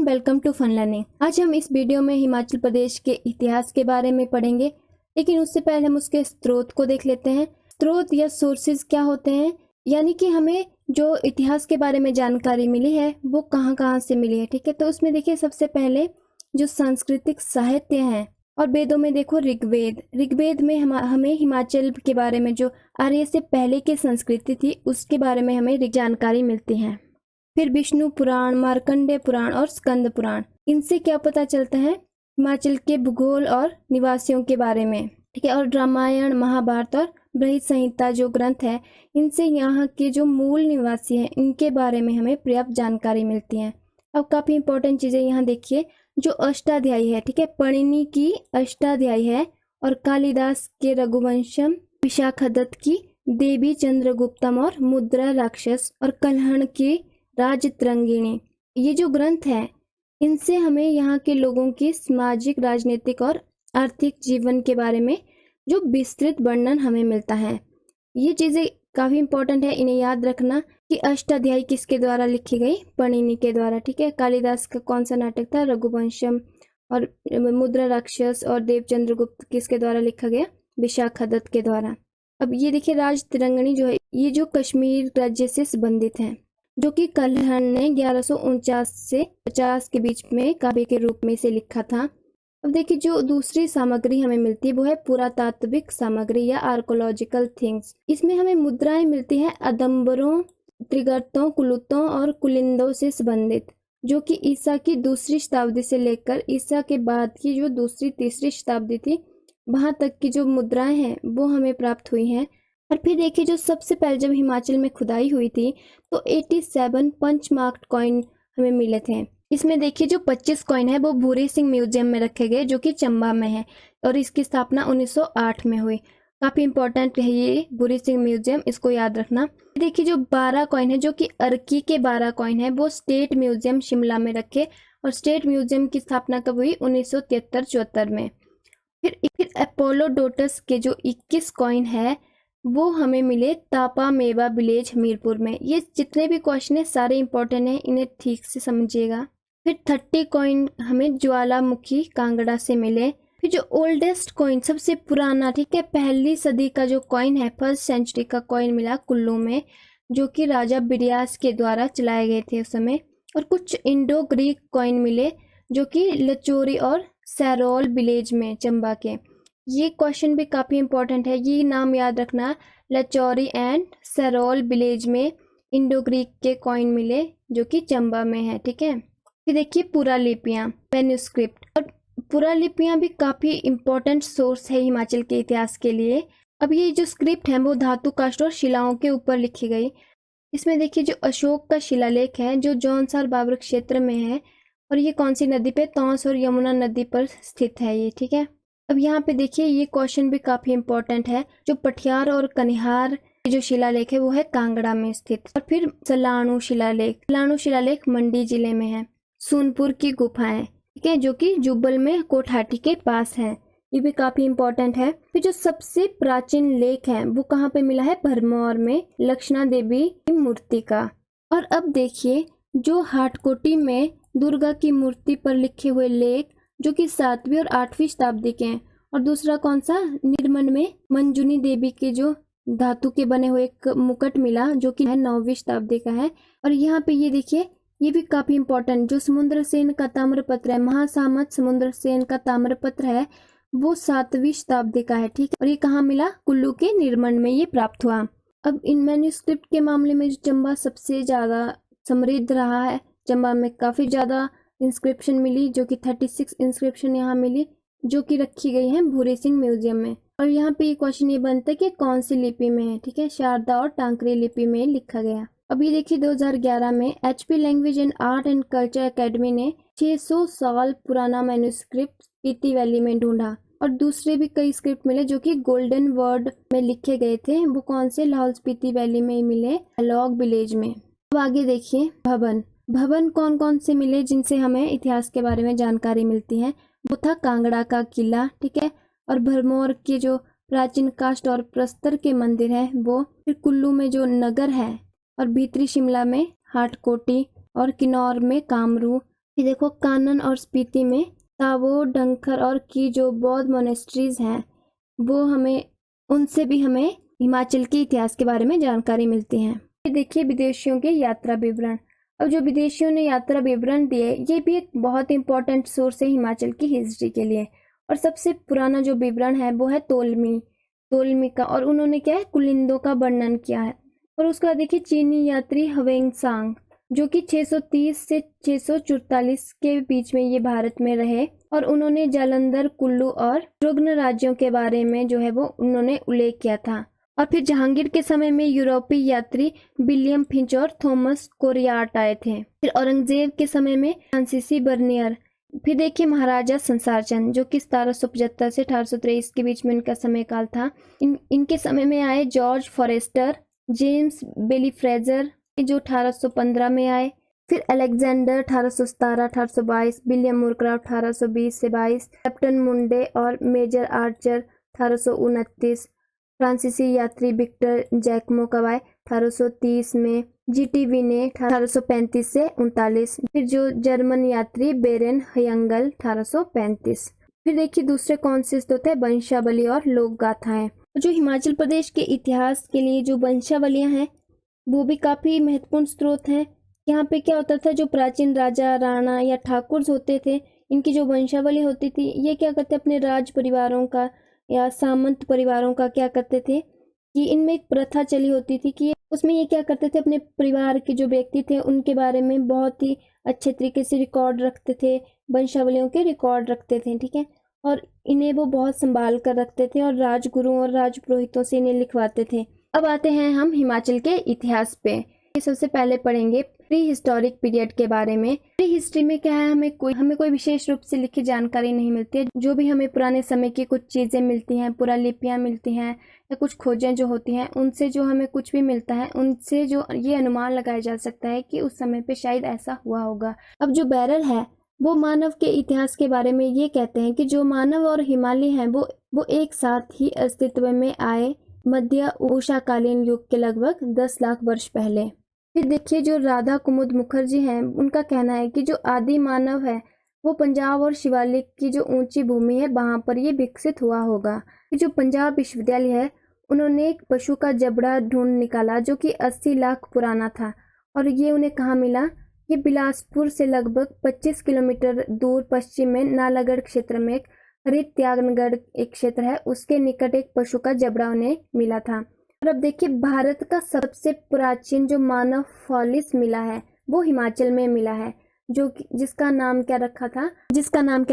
And welcome to fun learning. आज हम इस वीडियो में हिमाचल प्रदेश के इतिहास के बारे में पढ़ेंगे, लेकिन उससे पहले हम उसके स्रोत को देख लेते हैं। स्रोत या सोर्सेज क्या होते हैं, यानी कि हमें जो इतिहास के बारे में जानकारी मिली है वो कहाँ कहाँ से मिली है। ठीक है, तो उसमें देखिए सबसे पहले जो सांस्कृतिक साहित्य है और वेदों में देखो ऋग्वेद में हमें हिमाचल के बारे में जो आर्य से पहले की संस्कृति थी उसके बारे में हमें जानकारी मिलती है। फिर विष्णु पुराण, मार्कंडेय पुराण और स्कंद पुराण, इनसे क्या पता चलता है हिमाचल के भूगोल और निवासियों के बारे में। ठीक है, और रामायण, महाभारत और बृहद संहिता जो ग्रंथ है, इनसे यहाँ के जो मूल निवासी हैं इनके बारे में हमें पर्याप्त जानकारी मिलती है। अब काफी इंपॉर्टेंट चीजें यहाँ देखिए, जो अष्टाध्यायी है, ठीक है, पणिनि की अष्टाध्यायी है और कालिदास के रघुवंशम, विशाखदत्त की देवी चंद्रगुप्तम और मुद्रा राक्षस और कल्हण की राजतरंगिणी, ये जो ग्रंथ है इनसे हमें यहाँ के लोगों की सामाजिक, राजनीतिक और आर्थिक जीवन के बारे में जो विस्तृत वर्णन हमें मिलता है। ये चीजें काफी इंपॉर्टेंट है, इन्हें याद रखना कि अष्टाध्यायी किसके द्वारा लिखी गई, पणिनि के द्वारा। ठीक है, कालिदास का कौन सा नाटक था, रघुवंशम, और मुद्रा राक्षस और देव चंद्रगुप्त किसके द्वारा लिखा गया, विशाखदत्त के द्वारा। अब ये देखिए राजतरंगिणी जो है, ये जो कश्मीर राज्य से संबंधित है, जो कि कल्हण ने 1149 से 50 के बीच में काव्य के रूप में इसे लिखा था। अब देखिए जो दूसरी सामग्री हमें मिलती है वो है पुरातात्विक सामग्री या आर्कोलॉजिकल थिंग्स। इसमें हमें मुद्राएं मिलती हैं अदम्बरों, त्रिगर्तों, कुलुतों और कुलिंदों से संबंधित, जो कि ईसा की दूसरी शताब्दी से लेकर ईसा के बाद की जो दूसरी तीसरी शताब्दी थी वहां तक की जो मुद्राएं हैं वो हमें प्राप्त हुई हैं। और फिर देखिए जो सबसे पहले जब हिमाचल में खुदाई हुई थी तो 87 पंच मार्क्ड कॉइन हमें मिले थे। इसमें देखिए जो 25 कॉइन है वो भूरी सिंह म्यूजियम में रखे गए, जो कि चंबा में है, और इसकी स्थापना 1908 में हुई। काफी इंपॉर्टेंट है ये भूरी सिंह म्यूजियम, इसको याद रखना। देखिए जो 12 कॉइन है, जो कि अर्की के 12 कॉइन है, वो स्टेट म्यूजियम शिमला में रखे, और स्टेट म्यूजियम की स्थापना कब हुई, 1973-74 में। फिर अपोलोडोटस के जो 21 कॉइन है वो हमें मिले तापा मेवा विलेज हमीरपुर में। ये जितने भी क्वेश्चन है सारे इंपॉर्टेंट हैं, इन्हें ठीक से समझिएगा। फिर 30 कॉइन हमें ज्वालामुखी कांगड़ा से मिले। फिर जो ओल्डेस्ट कॉइन, सबसे पुराना, ठीक है, पहली सदी का जो कॉइन है, फर्स्ट सेंचुरी का कॉइन मिला कुल्लू में, जो कि राजा बिडियास के द्वारा चलाए गए थे उस समय। और कुछ इंडो ग्रीक कॉइन मिले जो कि लचोरी और सैरोल विलेज में, चंबा के। ये क्वेश्चन भी काफी इंपॉर्टेंट है, ये नाम याद रखना, लचौरी एंड सैरोल विलेज में इंडो ग्रीक के कॉइन मिले जो कि चंबा में है। ठीक है, फिर देखिए पुरालिपियां, मैन्युस्क्रिप्ट, और पुरालिपियां भी काफी इंपॉर्टेंट सोर्स है हिमाचल के इतिहास के लिए। अब ये जो स्क्रिप्ट है वो धातु काष्ठ और शिलाओं के ऊपर लिखी गई। इसमें देखिए जो अशोक का शिलालेख है जो जौनसार बाबर क्षेत्र में है, और ये कौन सी नदी पे, तौंस और यमुना नदी पर स्थित है ये। ठीक है, अब यहाँ पे देखिए ये क्वेश्चन भी काफी इंपॉर्टेंट है, जो पठियार और कनिहार जो शिलालेख है वो है कांगड़ा में स्थित। और फिर सलाणु शिलालेख मंडी जिले में है। सोनपुर की गुफाएं, ठीक है, जो कि जुब्बल में कोठाटी के पास है, ये भी काफी इंपॉर्टेंट है। फिर जो सबसे प्राचीन लेख है वो कहाँ पे मिला है, भरमौर में, लक्षणा देवी की मूर्ति का। और अब देखिए जो हाटकोटी में दुर्गा की मूर्ति पर लिखे हुए लेख जो कि 7वीं और 8वीं शताब्दी के हैं, और दूसरा कौन सा, निर्मल में मंजुनी देवी के जो धातु के बने हुए एक मुकुट मिला जो कि है 9वीं शताब्दी का है। और यहाँ पे ये देखिए ये भी काफी इंपॉर्टेंट, जो समुद्र सेन का ताम्रपत्र है, महासामत समुद्र सेन का ताम्रपत्र है, वो 7वीं शताब्दी का है। ठीक है, और ये कहाँ मिला, कुल्लू के निर्मल में ये प्राप्त हुआ। अब इन मैन्युस्क्रिप्ट के मामले में जो चंबा सबसे ज्यादा समृद्ध रहा है, चंबा में काफी ज्यादा इंस्क्रिप्शन मिली, जो कि 36 इंस्क्रिप्शन यहाँ मिली, जो कि रखी गई है भूरी सिंह म्यूजियम में। और यहाँ पे ये क्वेश्चन ये बनता है कि कौन सी लिपि में है। ठीक है, शारदा और टांकरी लिपि में लिखा गया। अभी देखिए 2011 में HP language and art and culture academy ने 600 साल पुराना मैन्युस्क्रिप्ट स्पीति वैली में ढूंढा, और दूसरे भी कई स्क्रिप्ट मिले जो कि गोल्डन वर्ड में लिखे गए थे, वो कौन से, लाहौल स्पीति वैली में मिले, अलॉग विलेज में। अब आगे देखिए भवन कौन कौन से मिले जिनसे हमें इतिहास के बारे में जानकारी मिलती है, वो था कांगड़ा का किला, ठीक है, और भरमौर के जो प्राचीन काष्ठ और प्रस्तर के मंदिर है वो, फिर कुल्लू में जो नगर है, और भीतरी शिमला में हाटकोटी, और किन्नौर में कामरू, फिर देखो कानन और स्पीति में ताबो, डंखर और की जो बौद्ध मोनेस्ट्रीज हैं वो हमें, उनसे भी हमें हिमाचल के इतिहास के बारे में जानकारी मिलती है। फिर देखिए विदेशियों के यात्रा विवरण। अब जो विदेशियों ने यात्रा विवरण दिए ये भी एक बहुत इंपॉर्टेंट सोर्स है हिमाचल की हिस्ट्री के लिए। और सबसे पुराना जो विवरण है वो है तोलमी का, और उन्होंने क्या है कुलिंदों का वर्णन किया है। और उसके बाद देखिए चीनी यात्री हवेंगसांग जो कि 630 से 644 के बीच में ये भारत में रहे, और उन्होंने जालंधर, कुल्लू और रुग्न राज्यों के बारे में जो है वो उन्होंने उल्लेख किया था। और फिर जहांगीर के समय में यूरोपीय यात्री विलियम फिंच और थॉमस कोरियाट आए थे। फिर औरंगजेब के समय में फ्रांसीसी बर्नियर। फिर देखिए महाराजा संसारचंद जो कि 1775 से 1823 के बीच में इनका समय काल था। इनके समय में आए जॉर्ज फॉरेस्टर, जेम्स बेली फ्रेजर जो 1815 में आए। फिर अलेक्जेंडर 1817 1822, विलियम मुरक्राफ्ट 1820 से 22, कैप्टन मुंडे और मेजर आर्चर 1829, फ्रांसीसी यात्री विक्टर जैकमो कब आए 1830 में, जीटी विने 1835 से 39, फिर जो जर्मन यात्री बेरेन हयंगल 1835। फिर देखिए दूसरे कौन से स्रोत है वंशावली और लोक गाथाएं। जो हिमाचल प्रदेश के इतिहास के लिए जो वंशावलियां हैं वो भी काफी महत्वपूर्ण स्रोत हैं। यहाँ पे क्या होता था जो प्राचीन राजा, राणा या ठाकुर होते थे इनकी जो वंशावली होती थी ये क्या करते अपने राज परिवारों का या सामंत परिवारों का क्या करते थे कि इनमें एक प्रथा चली होती थी कि उसमें ये क्या करते थे अपने परिवार के जो व्यक्ति थे उनके बारे में बहुत ही अच्छे तरीके से रिकॉर्ड रखते थे, वंशावलियों के रिकॉर्ड रखते थे, ठीक है। और इन्हें वो बहुत संभाल कर रखते थे और राजगुरुओं और राजपुरोहितों से इन्हें लिखवाते थे। अब आते हैं हम हिमाचल के इतिहास पे। सबसे पहले पढ़ेंगे प्री हिस्टोरिक पीरियड के बारे में। प्री हिस्ट्री में क्या है हमें कोई विशेष रूप से लिखी जानकारी नहीं मिलती है। जो भी हमें पुराने समय की कुछ चीजें मिलती हैं, पुरालिपियां मिलती हैं या कुछ खोजें जो होती हैं उनसे जो हमें कुछ भी मिलता है उनसे जो ये अनुमान लगाया जा सकता है कि उस समय पे शायद ऐसा हुआ होगा। अब जो बैरल है वो मानव के इतिहास के बारे में ये कहते हैं कि जो मानव और हिमालय हैं वो एक साथ ही अस्तित्व में आए मध्य उषाकालीन युग के लगभग 10 लाख वर्ष पहले। फिर देखिए जो राधा कुमुद मुखर्जी हैं उनका कहना है कि जो आदि मानव है वो पंजाब और शिवालिक की जो ऊंची भूमि है वहां पर ये विकसित हुआ होगा। जो पंजाब विश्वविद्यालय है उन्होंने एक पशु का जबड़ा ढूंढ निकाला जो कि 80 लाख पुराना था, और ये उन्हें कहाँ मिला, ये बिलासपुर से लगभग 25 किलोमीटर दूर पश्चिम में नालागढ़ क्षेत्र में एक हरित त्यागनगढ़ एक क्षेत्र है उसके निकट एक पशु का जबड़ा उन्हें मिला था। और अब देखिए भारत का सबसे प्राचीन जो मानव फॉलिस मिला है वो हिमाचल में मिला है, जो जिसका नाम क्या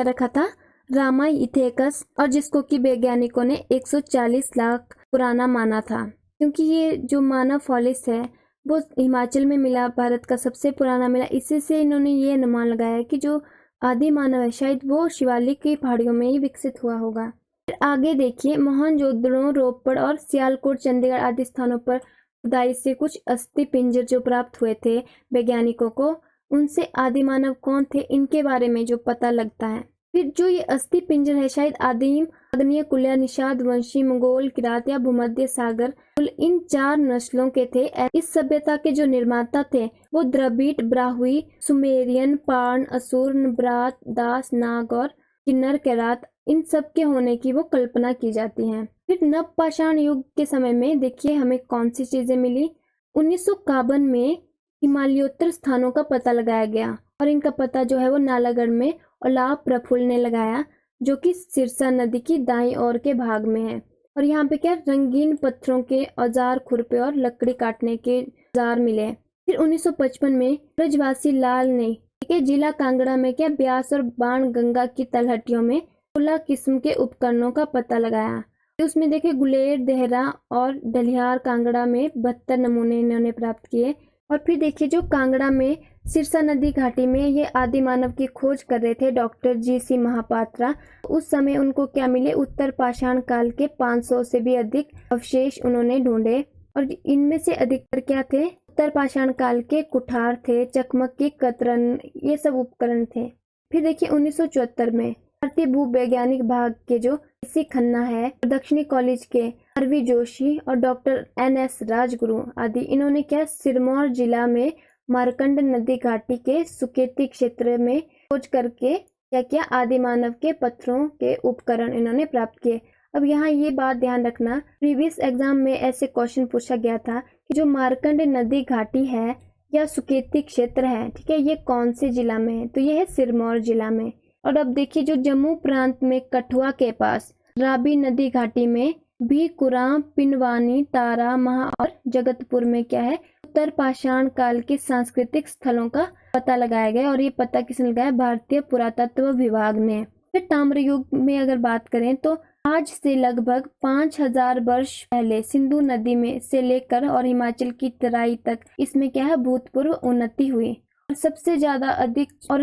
रखा था रामाइथेकस, और जिसको कि वैज्ञानिकों ने 140 लाख पुराना माना था। क्योंकि ये जो मानव फॉलिस है वो हिमाचल में मिला, भारत का सबसे पुराना मिला, इसी से इन्होंने ये अनुमान लगाया कि जो आदि मानव है शायद वो शिवालिक की पहाड़ियों में ही विकसित हुआ होगा। फिर आगे देखिए मोहनजोदड़ो, रोपड़ और सियालकोट, चंडीगढ़ आदि स्थानों पर खुदाई से कुछ अस्थि पिंजर जो प्राप्त हुए थे वैज्ञानिकों को, उनसे आदि मानव कौन थे इनके बारे में जो पता लगता है। फिर जो ये अस्थि पिंजर है शायद आदिम आग्नेय कुल्य, निषाद वंशी, मंगोल, किरात या भूमध्य सागर, इन 4 नस्लों के थे। इस सभ्यता के जो निर्माता थे वो द्रविड़, ब्राह्वी, सुमेरियन, पार्ण, असुर, नब्रात, दास, नाग और किन्नर, केरात, इन सब के होने की वो कल्पना की जाती है। फिर नवपाषाण युग के समय में देखिए हमें कौन सी चीजें मिली। 1951 में हिमालयोत्तर स्थानों का पता लगाया गया और इनका पता जो है वो नालागढ़ में ओलाव प्रफुल्ल ने लगाया जो कि सिरसा नदी की दाईं ओर के भाग में है। और यहाँ पे क्या रंगीन पत्थरों के औजार, खुरपे और लकड़ी काटने के औजार मिले। फिर 1955 में ब्रजवासी लाल ने जिला कांगड़ा में क्या ब्यास और बाण गंगा की तलहटियों में 16 किस्म के उपकरणों का पता लगाया। उसमें देखे गुलेर, देहरा और डलियार कांगड़ा में 72 नमूने इन्होंने प्राप्त किए। और फिर देखिए जो कांगड़ा में सिरसा नदी घाटी में ये आदि मानव की खोज कर रहे थे डॉक्टर जी.सी. महापात्रा, उस समय उनको क्या मिले, उत्तर पाषाण काल के 500 से भी अधिक अवशेष उन्होंने ढूंढे। और इनमें से अधिकतर क्या थे, उत्तर पाषाण काल के कुठार थे, चकमक की कतरन, ये सब उपकरण थे। फिर देखिए 1974 में भारतीय भूवैज्ञानिक भाग के जो सी खन्ना है, दक्षिणी कॉलेज के आरवी जोशी और डॉक्टर एन.एस. राजगुरु आदि, इन्होंने क्या सिरमौर जिला में मार्कंड नदी घाटी के सुकेती क्षेत्र में खोज करके क्या किया, आदि मानव के पत्थरों के उपकरण इन्होंने प्राप्त किए। अब यहाँ ये बात ध्यान रखना, प्रीवियस एग्जाम में ऐसे क्वेश्चन पूछा गया था कि जो मार्कंड नदी घाटी है या सुकेती क्षेत्र है, ठीक है, ये कौन से जिला में है, तो ये है सिरमौर जिला में। और अब देखिए जो जम्मू प्रांत में कठुआ के पास राबी नदी घाटी में भी कुरां, पिनवानी, तारा, महा और जगतपुर में क्या है, उत्तर पाषाण काल के सांस्कृतिक स्थलों का पता लगाया गया। और ये पता किसने लगाया, भारतीय पुरातत्व विभाग ने। फिर ताम्र युग में अगर बात करें तो आज से लगभग 5000 वर्ष पहले सिंधु नदी में से लेकर और हिमाचल की तराई तक इसमें क्या है, भूतपूर्व उन्नति हुई। और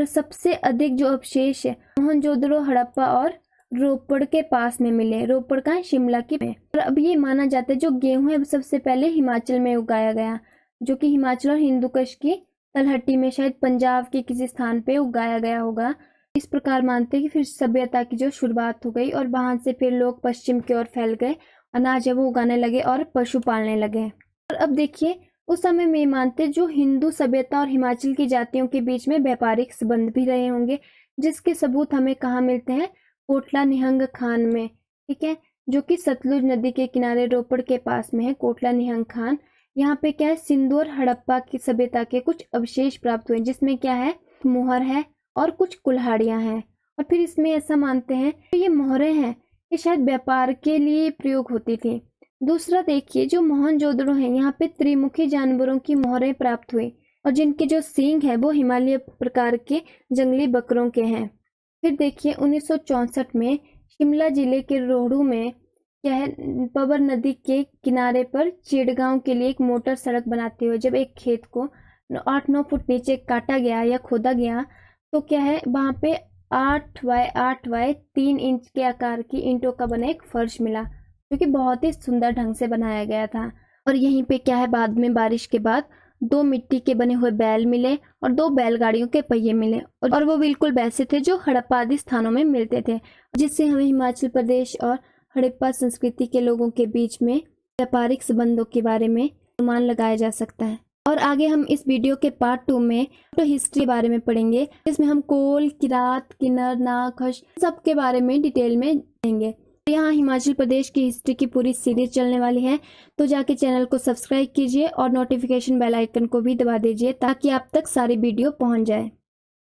सबसे अधिक जो अवशेष है मोहनजोदड़ो, हड़प्पा और रोपड़ के पास में मिले। रोपड़ का है, शिमला की में। और अब ये माना जाता है जो गेहूं है सबसे पहले हिमाचल में उगाया गया, जो कि हिमाचल और हिंदुकुश की तलहटी में शायद पंजाब के किसी स्थान पे उगाया गया होगा। इस प्रकार मानते हैं कि फिर सभ्यता की जो शुरुआत हो गई और वहां से फिर लोग पश्चिम की ओर फैल गए, अनाज है वो उगाने लगे और पशु पालने लगे। और अब देखिए उस समय में मानते जो हिंदू सभ्यता और हिमाचल की जातियों के बीच में व्यापारिक संबंध भी रहे होंगे, जिसके सबूत हमें कहाँ मिलते हैं, कोटला निहंग खान में, ठीक है, जो कि सतलुज नदी के किनारे रोपड़ के पास में है कोटला निहंग खान। यहाँ पे क्या है, सिंधु और हड़प्पा की सभ्यता के कुछ अवशेष प्राप्त हुए, जिसमें क्या है, मोहर है और कुछ कुल्हाड़ियां हैं। और फिर इसमें ऐसा मानते हैं कि ये मोहरें हैं, ये शायद व्यापार के लिए प्रयोग होती थी। दूसरा देखिए जो मोहनजोदड़ो है, यहाँ पे त्रिमुखी जानवरों की मोहरें प्राप्त हुई और जिनके जो सींग है वो हिमालय प्रकार के जंगली बकरों के हैं। फिर देखिए 1964 में शिमला जिले के रोहड़ू में क्या है, पवर नदी के किनारे पर चिड़गांव के लिए एक मोटर सड़क बनाते हुए जब एक खेत को 8-9 फुट नीचे काटा गया या खोदा गया, तो क्या है, वहां पे 8 बाय 8 बाय 3 इंच के आकार की ईंटों का बना एक फर्श मिला, जो कि बहुत ही सुंदर ढंग से बनाया गया था। और यहीं पे क्या है, बाद में बारिश के बाद 2 मिट्टी के बने हुए बैल मिले और 2 बैलगाड़ियों के पहिए मिले, और वो बिल्कुल वैसे थे जो हड़प्पा आदि स्थानों में मिलते थे, जिससे हमें हिमाचल प्रदेश और हड़प्पा संस्कृति के लोगों के बीच में व्यापारिक संबंधों के बारे में अनुमान लगाया जा सकता है। और आगे हम इस वीडियो के पार्ट 2 में तो हिस्ट्री के बारे में पढ़ेंगे, जिसमें हम कोल, किरात, किन्नर, नाग, खश सब के बारे में डिटेल में देंगे। यहाँ हिमाचल प्रदेश की हिस्ट्री की पूरी सीरीज चलने वाली है, तो जाके चैनल को सब्सक्राइब कीजिए और नोटिफिकेशन बेल आइकन को भी दबा दीजिए ताकि आप तक सारी वीडियो पहुंच जाए।